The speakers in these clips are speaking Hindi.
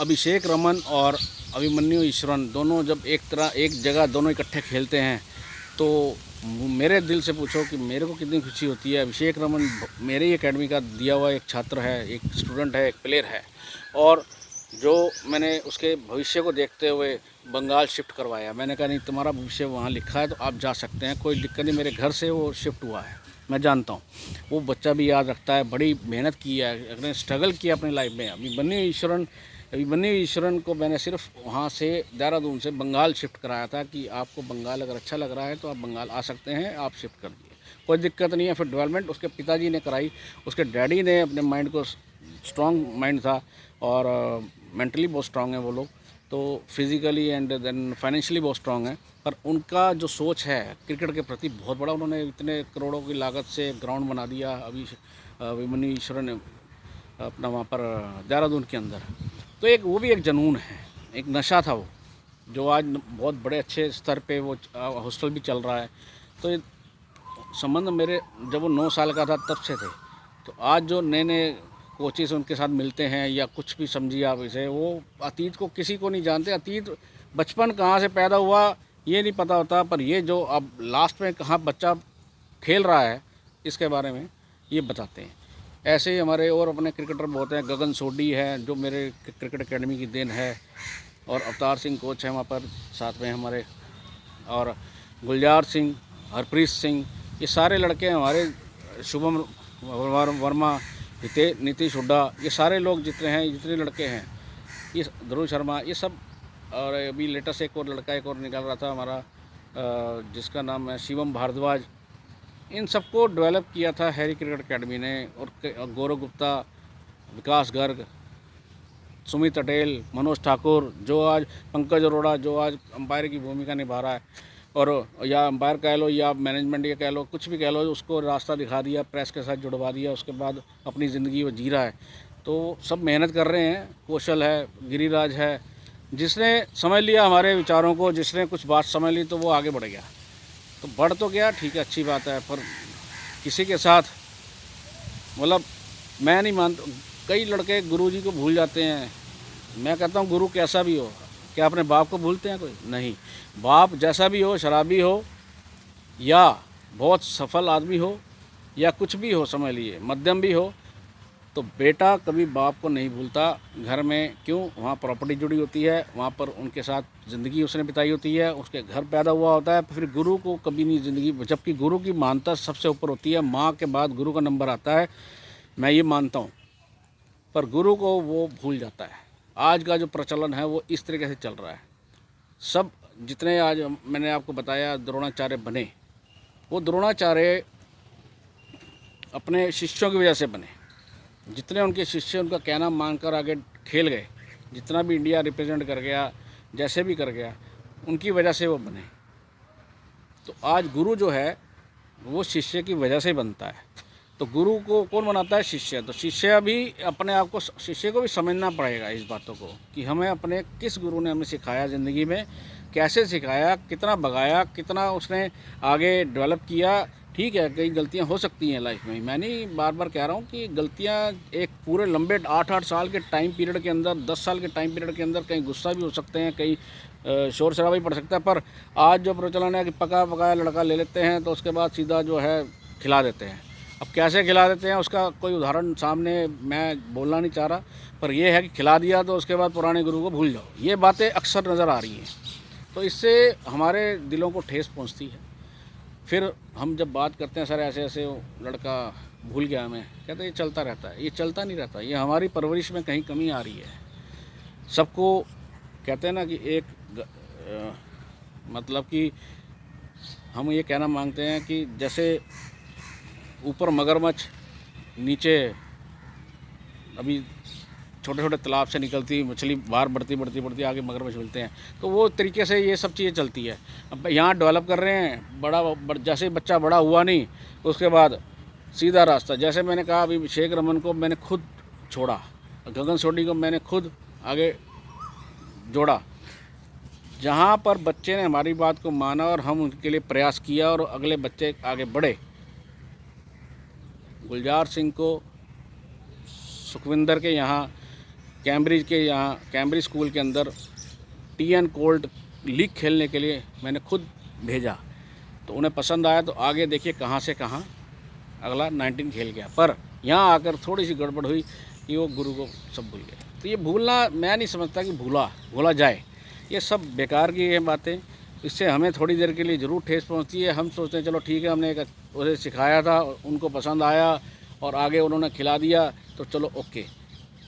अभिषेक रमन और अभिमन्यु ईश्वरन दोनों जब एक जगह दोनों इकट्ठे खेलते हैं तो मेरे दिल से पूछो कि मेरे को कितनी खुशी होती है। अभिषेक रमन मेरे ही एकेडमी का दिया हुआ एक छात्र है, एक स्टूडेंट है, एक प्लेयर है, और जो मैंने उसके भविष्य को देखते हुए बंगाल शिफ्ट करवाया। मैंने कहा नहीं, तुम्हारा भविष्य वहाँ लिखा है तो आप जा सकते हैं, कोई दिक्कत नहीं। मेरे घर से वो शिफ्ट हुआ है, मैं जानता हूँ। वो बच्चा भी याद रखता है, बड़ी मेहनत की है, अपने स्ट्रगल किया अपनी लाइफ में। अभिमन्यु ईश्वरन को मैंने सिर्फ वहाँ से देहरादून से बंगाल शिफ्ट कराया था कि आपको बंगाल अगर अच्छा लग रहा है तो आप बंगाल आ सकते हैं, आप शिफ्ट कर दिए, कोई दिक्कत नहीं है। फिर डेवलपमेंट उसके पिताजी ने कराई, उसके डैडी ने अपने माइंड को, स्ट्रॉन्ग माइंड था और मेंटली बहुत स्ट्रॉन्ग है वो लोग, तो फिज़िकली एंड देन फाइनेंशियली बहुत स्ट्रॉन्ग है। पर उनका जो सोच है क्रिकेट के प्रति बहुत बड़ा, उन्होंने इतने करोड़ों की लागत से ग्राउंड बना दिया अभिमन्यु ईश्वरन ने अपना वहाँ पर देहरादून के अंदर। तो एक वो भी एक जुनून है, एक नशा था वो, जो आज बहुत बड़े अच्छे स्तर पे वो हॉस्टल भी चल रहा है। तो ये संबंध मेरे जब वो 9 साल का था तब से थे। तो आज जो नए नए कोचेस उनके साथ मिलते हैं या कुछ भी समझिए आप इसे, वो अतीत को किसी को नहीं जानते। अतीत बचपन कहाँ से पैदा हुआ ये नहीं पता होता, पर ये जो अब लास्ट में कहाँ बच्चा खेल रहा है इसके बारे में ये बताते हैं। ऐसे ही हमारे और अपने क्रिकेटर बहुत हैं। गगन सोढी है जो मेरे क्रिकेट एकेडमी की देन है, और अवतार सिंह कोच हैं वहाँ पर साथ में हमारे, और गुलजार सिंह, हरप्रीत सिंह, ये सारे लड़के हमारे, शुभम वर्मा, नीतीश हुड्डा, ये सारे लोग जितने हैं, जितने लड़के हैं, ये ध्रुव शर्मा, ये सब। और अभी लेटेस्ट एक और निकल रहा था हमारा, जिसका नाम है शिवम भारद्वाज। इन सबको डेवलप किया था हैरी क्रिकेट एकेडमी ने, और गौरव गुप्ता, विकास गर्ग, सुमित पटेल, मनोज ठाकुर, जो आज पंकज अरोड़ा जो आज अंपायर की भूमिका निभा रहा है, और या अंपायर कह लो या मैनेजमेंट ये कह लो, कुछ भी कह लो, उसको रास्ता दिखा दिया, प्रेस के साथ जुड़वा दिया, उसके बाद अपनी ज़िंदगी वो जी रहा है। तो सब मेहनत कर रहे हैं। कौशल है, गिरिराज है, जिसने समझ लिया हमारे विचारों को, जिसने कुछ बात समझ ली तो वो आगे बढ़ गया। तो बढ़ तो गया, ठीक है, अच्छी बात है, पर किसी के साथ मतलब मैं नहीं मानता। कई लड़के गुरुजी को भूल जाते हैं। मैं कहता हूँ गुरु कैसा भी हो, क्या अपने बाप को भूलते हैं? कोई नहीं। बाप जैसा भी हो, शराबी हो या बहुत सफल आदमी हो या कुछ भी हो, समझ लिए मध्यम भी हो, तो बेटा कभी बाप को नहीं भूलता। घर में क्यों, वहाँ प्रॉपर्टी जुड़ी होती है, वहाँ पर उनके साथ ज़िंदगी उसने बिताई होती है, उसके घर पैदा हुआ होता है। फिर गुरु को कभी नहीं ज़िंदगी, जबकि गुरु की मानता सबसे ऊपर होती है, माँ के बाद गुरु का नंबर आता है, मैं ये मानता हूँ। पर गुरु को वो भूल जाता है। आज का जो प्रचलन है वो इस तरीके से चल रहा है। सब जितने आज मैंने आपको बताया द्रोणाचार्य बने, वो द्रोणाचार्य अपने शिष्यों की वजह से बने। जितने उनके शिष्य उनका कहना मानकर आगे खेल गए, जितना भी इंडिया रिप्रेजेंट कर गया, जैसे भी कर गया, उनकी वजह से वो बने। तो आज गुरु जो है वो शिष्य की वजह से बनता है। तो गुरु को कौन बनाता है? शिष्य। तो शिष्य भी अपने आप को, शिष्य को भी समझना पड़ेगा इस बातों को कि हमें अपने किस गुरु ने हमें सिखाया, ज़िंदगी में कैसे सिखाया, कितना भगाया, कितना उसने आगे डेवलप किया। ठीक है, कई गलतियां हो सकती हैं लाइफ में, मैं नहीं बार बार कह रहा हूँ कि गलतियां एक पूरे लंबे 8-8 साल के टाइम पीरियड के अंदर, 10 साल के टाइम पीरियड के अंदर कहीं गुस्सा भी हो सकते हैं, कहीं शोर शराबा भी पड़ सकता है। पर आज जो प्रचलन है कि पका पकाया लड़का ले लेते हैं तो उसके बाद सीधा जो है खिला देते हैं। अब कैसे खिला देते हैं उसका कोई उदाहरण सामने मैं बोलना नहीं चाह रहा, पर यह है कि खिला दिया तो उसके बाद पुराने गुरु को भूल जाओ। ये बातें अक्सर नज़र आ रही हैं, तो इससे हमारे दिलों को ठेस पहुंचती है। फिर हम जब बात करते हैं सर ऐसे ऐसे लड़का भूल गया हमें, कहते हैं ये चलता रहता है। ये चलता नहीं रहता, ये हमारी परवरिश में कहीं कमी आ रही है। सबको कहते हैं ना कि मतलब कि हम ये कहना मांगते हैं कि जैसे ऊपर मगरमच्छ, नीचे अभी छोटे छोटे तालाब से निकलती मछली बाहर बढ़ती आगे मगरमच्छ मिलते हैं, तो वो तरीके से ये सब चीज़ें चलती है। अब यहाँ डेवलप कर रहे हैं, जैसे बच्चा बड़ा हुआ नहीं उसके बाद सीधा रास्ता। जैसे मैंने कहा अभी अभिषेक रमन को मैंने खुद छोड़ा, गगन सोढी को मैंने खुद आगे जोड़ा। जहाँ पर बच्चे ने हमारी बात को माना और हम उनके लिए प्रयास किया और अगले बच्चे आगे बढ़े, गुलजार सिंह को सुखविंदर के यहाँ कैम्ब्रिज के यहाँ कैम्ब्रिज स्कूल के अंदर टी एन कोल्ड लीग खेलने के लिए मैंने खुद भेजा, तो उन्हें पसंद आया। तो आगे देखिए कहाँ से कहाँ अगला 19 खेल गया। पर यहाँ आकर थोड़ी सी गड़बड़ हुई कि वो गुरु को सब भूल गए। तो ये भूलना मैं नहीं समझता कि भूला जाए, ये सब बेकार की हैं बातें। इससे हमें थोड़ी देर के लिए ज़रूर ठेस पहुंचती है। हम सोचते हैं चलो ठीक है, हमने उसे सिखाया था, उनको पसंद आया और आगे उन्होंने खिला दिया तो चलो ओके।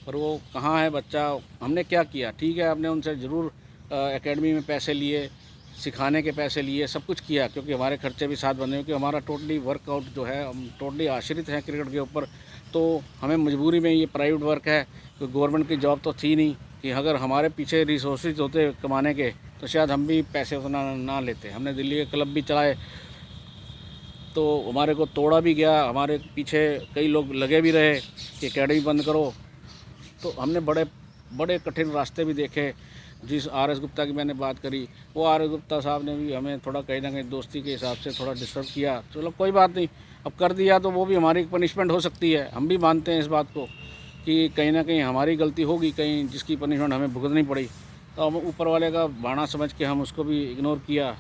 पर वो कहाँ है बच्चा, हमने क्या किया? ठीक है, हमने उनसे ज़रूर एकेडमी में पैसे लिए, सिखाने के पैसे लिए, सब कुछ किया, क्योंकि हमारे खर्चे भी साथ बने, क्योंकि हमारा टोटली वर्कआउट जो है हम टोटली आश्रित हैं क्रिकेट के ऊपर। तो हमें मजबूरी में ये प्राइवेट वर्क है, क्योंकि गवर्नमेंट की जॉब तो थी नहीं कि अगर हमारे पीछे रिसोर्सेज होते कमाने के तो शायद हम भी पैसे उतना ना लेते। हमने दिल्ली के क्लब भी चलाए तो हमारे को तोड़ा भी गया, हमारे पीछे कई लोग लगे भी रहे कि एकेडमी बंद करो। तो हमने बड़े बड़े कठिन रास्ते भी देखे। जिस आर एस गुप्ता की मैंने बात करी, वो आर एस गुप्ता साहब ने भी हमें थोड़ा कहीं ना कहीं दोस्ती के हिसाब से थोड़ा डिस्टर्ब किया। चलो कोई बात नहीं, अब कर दिया तो वो भी हमारी पनिशमेंट हो सकती है। हम भी मानते हैं इस बात को कि कहीं ना कहीं हमारी गलती होगी, कहीं जिसकी पनिशमेंट हमें भुगतनी पड़ी। तो हम ऊपर वाले का बहाना समझ के हम उसको भी इग्नोर किया।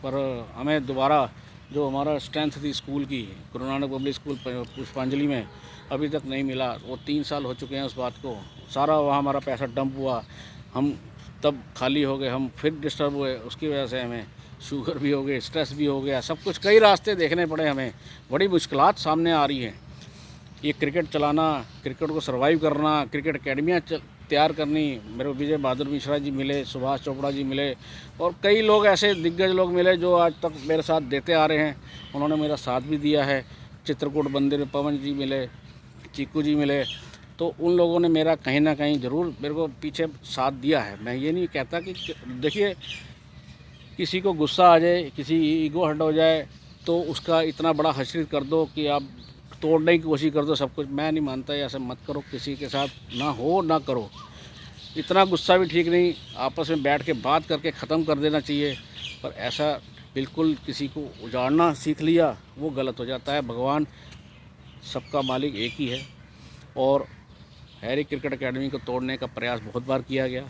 पर हमें दोबारा जो हमारा स्ट्रेंथ थी स्कूल की, गुरु नानक पब्लिक स्कूल पुष्पांजलि में, अभी तक नहीं मिला। वो 3 साल हो चुके हैं उस बात को। सारा वहाँ हमारा पैसा डंप हुआ, हम तब खाली हो गए, हम फिर डिस्टर्ब हुए। उसकी वजह से हमें शुगर भी हो गई, स्ट्रेस भी हो गया, सब कुछ कई रास्ते देखने पड़े। हमें बड़ी मुश्किलात सामने आ रही हैं। ये क्रिकेट चलाना, क्रिकेट को सर्वाइव करना, क्रिकेट अकेडमियाँ तैयार करनी। मेरे को विजय बहादुर मिश्रा जी मिले, सुभाष चोपड़ा जी मिले और कई लोग ऐसे दिग्गज लोग मिले जो आज तक मेरे साथ देते आ रहे हैं। उन्होंने मेरा साथ भी दिया है। चित्रकूट मंदिर में पवन जी मिले, चीकू जी मिले, तो उन लोगों ने मेरा कहीं ना कहीं ज़रूर मेरे को पीछे साथ दिया है। मैं ये नहीं कहता कि देखिए किसी को गुस्सा आ जाए, किसी ईगो हर्ट हो जाए तो उसका इतना बड़ा हश्रित कर दो कि आप तोड़ने की कोशिश कर दो सब कुछ। मैं नहीं मानता, ऐसा मत करो, किसी के साथ ना हो ना करो। इतना गुस्सा भी ठीक नहीं, आपस में बैठ के बात करके ख़त्म कर देना चाहिए। पर ऐसा बिल्कुल किसी को उजाड़ना सीख लिया वो गलत हो जाता है। भगवान सबका मालिक एक ही है और हैरी क्रिकेट एकेडमी को तोड़ने का प्रयास बहुत बार किया गया,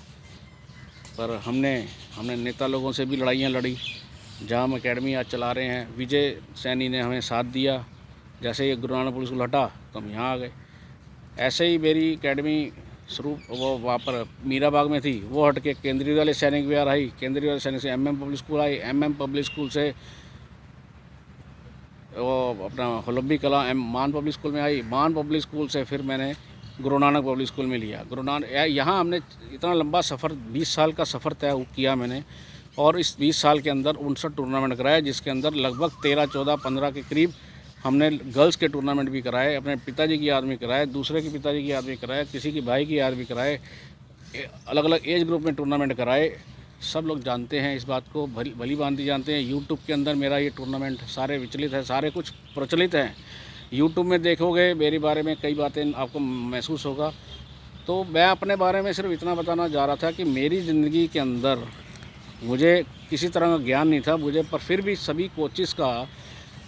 पर हमने नेता लोगों से भी लड़ाइयाँ लड़ी। जहाँ हम एकेडमी आज चला रहे हैं, विजय सैनी ने हमें साथ दिया। जैसे ये गुरु नानक पब्लिक स्कूल हटा तो हम यहाँ आ गए। ऐसे ही मेरी एकेडमी शुरू वो वहाँ पर मीरा बाग में थी, वो हट के केंद्रीय विद्यालय सैनिक विहार आई, केंद्रीय विद्यालय सैनिक से एमएम पब्लिक स्कूल आई, एमएम पब्लिक स्कूल से वो अपना होलब्बी कला मान पब्लिक स्कूल में आई, मान पब्लिक स्कूल से फिर मैंने गुरु नानक पब्लिक स्कूल में लिया। गुरु नानक यहाँ हमने इतना लंबा सफ़र 20 साल का सफ़र तय किया मैंने, और इस 20 साल के अंदर 59 टूर्नामेंट कराए, जिसके अंदर लगभग 13, 14, 15 के करीब हमने गर्ल्स के टूर्नामेंट भी कराए, अपने पिताजी की याद में कराए, दूसरे के पिताजी की याद में कराए, किसी की भाई की याद में कराए, अलग अलग एज ग्रुप में टूर्नामेंट कराए। सब लोग जानते हैं इस बात को, भली भांति जानते हैं। यूट्यूब के अंदर मेरा ये टूर्नामेंट सारे विचलित है, सारे कुछ प्रचलित हैं। यूट्यूब में देखोगे मेरे बारे में कई बातें आपको महसूस होगा। तो मैं अपने बारे में सिर्फ इतना बताना जा रहा था कि मेरी ज़िंदगी के अंदर मुझे किसी तरह का ज्ञान नहीं था मुझे, पर फिर भी सभी कोचेस का,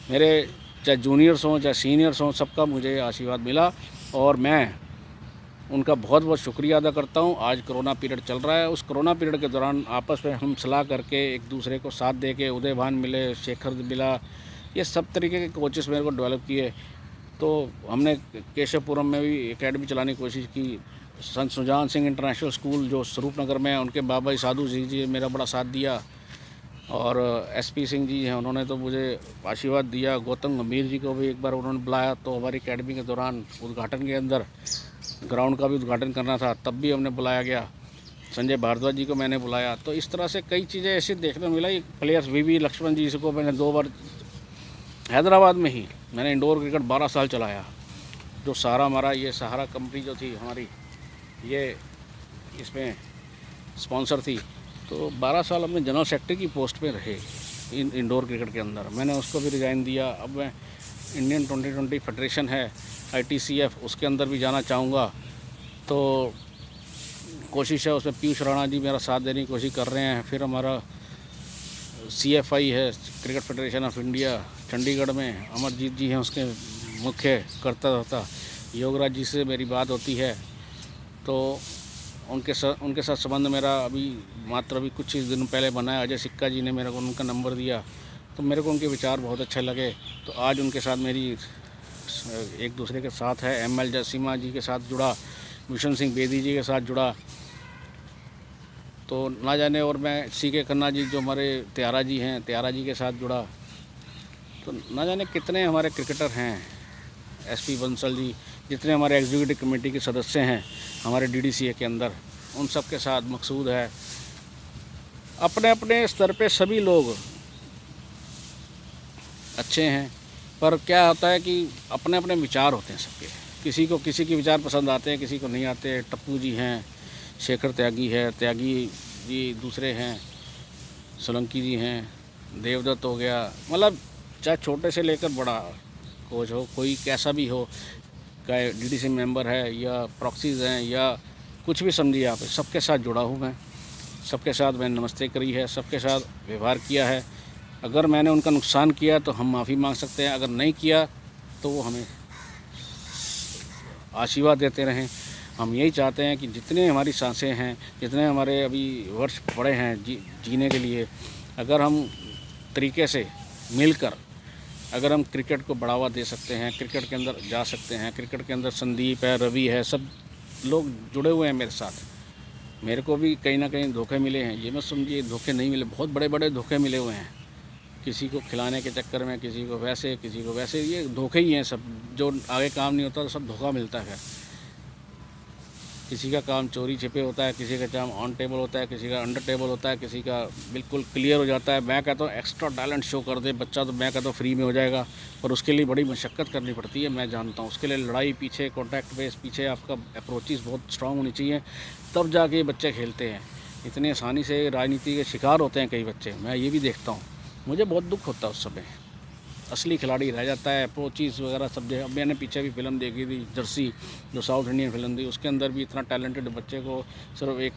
मेरे चाहे जूनियर्स हों चाहे सीनियर्स हों, सबका मुझे आशीर्वाद मिला और मैं उनका बहुत बहुत शुक्रिया अदा करता हूं। आज कोरोना पीरियड चल रहा है, उस कोरोना पीरियड के दौरान आपस में हम सलाह करके एक दूसरे को साथ दे के, उदय भान मिले, शेखर मिला, ये सब तरीके के कोचेस मेरे को डेवलप किए। तो हमने केशवपुरम में भी एकेडमी चलाने की कोशिश की। संत सुजान सिंह इंटरनेशनल स्कूल जो स्वरूप नगर में है, उनके बाबा साधु सिंह जी मेरा बड़ा साथ दिया, और एसपी सिंह जी हैं, उन्होंने तो मुझे आशीर्वाद दिया। गौतम गंभीर जी को भी एक बार उन्होंने बुलाया, तो हमारी एकेडमी के दौरान उद्घाटन के अंदर ग्राउंड का भी उद्घाटन करना था, तब भी हमने बुलाया गया। संजय भारद्वाज जी को मैंने बुलाया। तो इस तरह से कई चीज़ें ऐसी देखने को मिला। प्लेयर्स वी लक्ष्मण जी को मैंने 2 बार हैदराबाद में ही मैंने इंडोर क्रिकेट 12 साल चलाया। जो सहारा हमारा ये सहारा कंपनी जो थी हमारी, ये इसमें स्पॉन्सर थी, तो 12 साल हमने जनरल सेक्रेटरी की पोस्ट पे रहे इंडोर क्रिकेट के अंदर। मैंने उसको भी रिज़ाइन दिया। अब मैं इंडियन 2020 फेडरेशन है ITCF, उसके अंदर भी जाना चाहूँगा। तो कोशिश है, उसमें पीयूष राणा जी मेरा साथ देने की कोशिश कर रहे हैं। फिर हमारा CFI है, cricket federation of India, Chandigarh में अमरजीत जी हैं उसके मुख्य कर्ता होता। योगराज जी से मेरी बात होती है। तो उनके साथ संबंध मेरा अभी कुछ ही दिन पहले बना है। अजय सिक्का जी ने मेरे को उनका नंबर दिया, तो मेरे को उनके विचार बहुत अच्छे लगे। तो आज उनके साथ मेरी एक दूसरे के साथ है। ML जसीमा जी के साथ जुड़ा, भूषण सिंह बेदी जी के साथ जुड़ा, तो ना जाने, और मैं CK खन्ना जी जो हमारे त्यारा जी हैं, त्यारा जी के साथ जुड़ा। तो ना जाने कितने हमारे क्रिकेटर हैं, SP बंसल जी, जितने हमारे एग्जीक्यूटिव कमेटी के सदस्य हैं हमारे DDCA के अंदर, उन सब के साथ मकसूद है। अपने अपने स्तर पे सभी लोग अच्छे हैं, पर क्या होता है कि अपने अपने विचार होते हैं सबके। किसी के विचार पसंद आते हैं, किसी को नहीं आते। टप्पू जी हैं, शेखर त्यागी है, त्यागी जी दूसरे हैं, सोलंकी जी हैं, देवदत्त हो गया, मतलब चाहे छोटे से लेकर बड़ा कोच हो, कोई कैसा भी हो, चाहे DDC मेंबर है या प्रॉक्सीज़ हैं या कुछ भी समझिए आप, सबके साथ जुड़ा हूँ मैं। सबके साथ मैंने नमस्ते करी है, सबके साथ व्यवहार किया है। अगर मैंने उनका नुकसान किया तो हम माफ़ी मांग सकते हैं, अगर नहीं किया तो वो हमें आशीर्वाद देते रहें। हम यही चाहते हैं कि जितने हमारी सांसें हैं, जितने हमारे अभी वर्ष पड़े हैं जीने के लिए, अगर हम तरीके से मिलकर अगर हम क्रिकेट को बढ़ावा दे सकते हैं, क्रिकेट के अंदर जा सकते हैं। क्रिकेट के अंदर संदीप है, रवि है, सब लोग जुड़े हुए हैं मेरे साथ। मेरे को भी कहीं ना कहीं धोखे मिले हैं, ये मत समझिए धोखे नहीं मिले, बहुत बड़े बड़े धोखे मिले हुए हैं। किसी को खिलाने के चक्कर में, किसी को वैसे, ये धोखे ही हैं सब। जो आगे काम नहीं होता तो सब धोखा मिलता है। किसी का काम चोरी छिपे होता है, किसी का काम ऑन टेबल होता है, किसी का अंडर टेबल होता है, किसी का बिल्कुल क्लियर हो जाता है। मैं कहता हूँ एक्स्ट्रा टैलेंट शो कर दे बच्चा, तो मैं कहता हूँ फ्री में हो जाएगा, पर उसके लिए बड़ी मशक्क़त करनी पड़ती है। मैं जानता हूँ उसके लिए लड़ाई पीछे, कॉन्टैक्ट बेस पीछे, आपका अप्रोचेस बहुत स्ट्रांग होनी चाहिए, तब जाके ये बच्चे खेलते हैं। इतनी आसानी से राजनीति के शिकार होते हैं कई बच्चे, मैं ये भी देखता हूँ। मुझे बहुत दुख होता है उस समय, असली खिलाड़ी रह जाता है। अप्रोचेस वगैरह सब अब मैंने पीछे भी फिल्म देखी थी जर्सी, जो साउथ इंडियन फिल्म थी, उसके अंदर भी इतना टैलेंटेड बच्चे को सिर्फ एक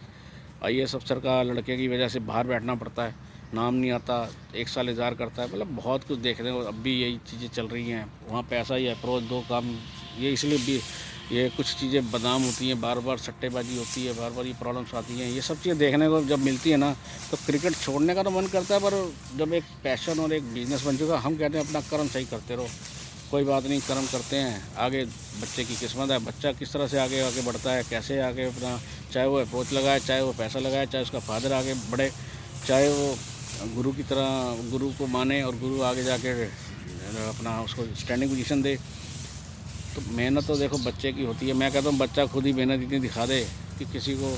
IAS अफसर का लड़के की वजह से बाहर बैठना पड़ता है, नाम नहीं आता, 1 साल इंतज़ार करता है। मतलब बहुत कुछ देखने को अब भी यही चीज़ें चल रही हैं। वहाँ पैसा ही अप्रोच दो काम, ये इसलिए भी ये कुछ चीज़ें बदनाम होती हैं, बार बार सट्टेबाजी होती है, बार बार ये प्रॉब्लम्स आती हैं। ये सब चीज़ें देखने को जब मिलती है ना, तो क्रिकेट छोड़ने का तो मन करता है, पर जब एक पैशन और एक बिज़नेस बन चुका, हम कहते हैं अपना कर्म सही करते रहो, कोई बात नहीं, कर्म करते हैं, आगे बच्चे की किस्मत है। बच्चा किस तरह से आगे आगे बढ़ता है, कैसे आगे अपना, चाहे वो अप्रोच लगाए, चाहे वो पैसा लगाए, चाहे उसका फादर आगे बढ़े, चाहे वो गुरु की तरह गुरु को माने और गुरु आगे जाके अपना उसको स्टैंडिंग पोजीशन दे। तो मेहनत तो देखो बच्चे की होती है। मैं कहता हूँ बच्चा खुद ही मेहनत इतनी दिखा दे कि किसी को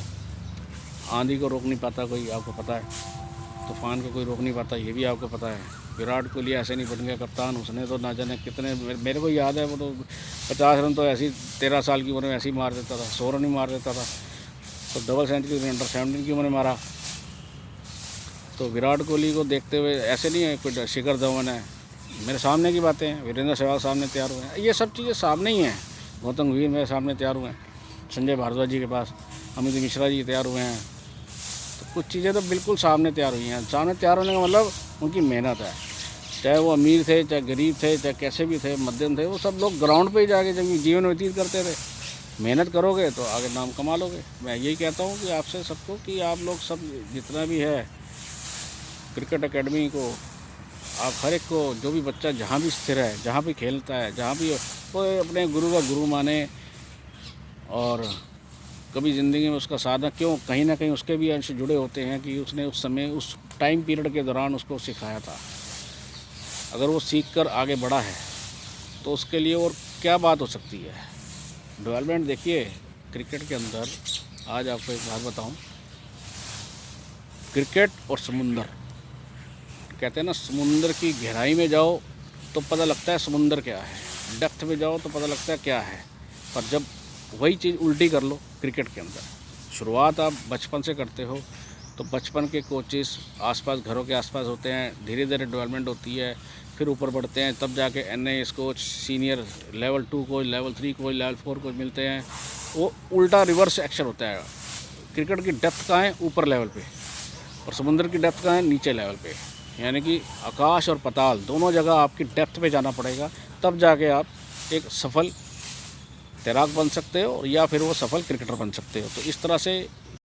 आंधी को रोक नहीं पाता कोई, आपको पता है, तूफान को कोई रोक नहीं पाता, ये भी आपको पता है। विराट कोहली ऐसे नहीं बन गया कप्तान, उसने तो ना जाने कितने, मेरे को याद है वो तो 50 रन तो ऐसी 13 साल की उम्र में ऐसे ही मार देता था, 100 रन ही मार देता था। तो डबल सेंचुरी अंडर 17 की उम्र में मारा। तो विराट कोहली को देखते हुए ऐसे नहीं है कोई शिखर धवन है, मेरे सामने की बातें हैं। वीरेंद्र सहवाग सामने तैयार हुए हैं, ये सब चीज़ें सामने ही हैं। गौतम गंभीर मेरे सामने तैयार हुए हैं, संजय भारद्वाज जी के पास, अमित मिश्रा जी तैयार हुए हैं। तो कुछ चीज़ें तो बिल्कुल सामने तैयार हुई हैं। सामने तैयार होने का मतलब उनकी मेहनत है। चाहे वो अमीर थे, चाहे गरीब थे, चाहे कैसे भी थे, मध्यम थे, वो सब लोग ग्राउंड पर ही जाके जब जीवन व्यतीत करते थे। मेहनत करोगे तो आगे नाम कमा लोगे। मैं यही कहता हूँ कि आपसे सबको कि आप लोग सब जितना भी है क्रिकेट एकेडमी को, आप हर एक को, जो भी बच्चा जहाँ भी स्थिर है, जहाँ भी खेलता है, जहाँ भी वो अपने गुरु का गुरु माने, और कभी ज़िंदगी में उसका साधना क्यों, कहीं ना कहीं उसके भी अंश जुड़े होते हैं कि उसने उस समय उस टाइम पीरियड के दौरान उसको सिखाया था। अगर वो सीख कर आगे बढ़ा है तो उसके लिए और क्या बात हो सकती है। डेवलपमेंट देखिए क्रिकेट के अंदर, आज आपको एक बात बताऊं, क्रिकेट और समुंदर, कहते हैं ना समुंदर की गहराई में जाओ तो पता लगता है समुंदर क्या है, डेप्थ में जाओ तो पता लगता है क्या है। पर जब वही चीज़ उल्टी कर लो क्रिकेट के अंदर, शुरुआत आप बचपन से करते हो तो बचपन के कोचेस आसपास, घरों के आसपास होते हैं, धीरे धीरे डेवलपमेंट होती है, फिर ऊपर बढ़ते हैं, तब जाके NIS coach, senior level 2 coach, level 3 coach, level 4 coach मिलते हैं। वो उल्टा रिवर्स एक्शन होता है। क्रिकेट की डेप्थ कहाँ है? ऊपर लेवल पे, और समुद्र की डेप्थ कहाँ है? नीचे लेवल पे। यानी कि आकाश और पाताल दोनों जगह आपकी डेप्थ पे जाना पड़ेगा, तब जाके आप एक सफल तैराक बन सकते हो या फिर वो सफल क्रिकेटर बन सकते हो। तो इस तरह से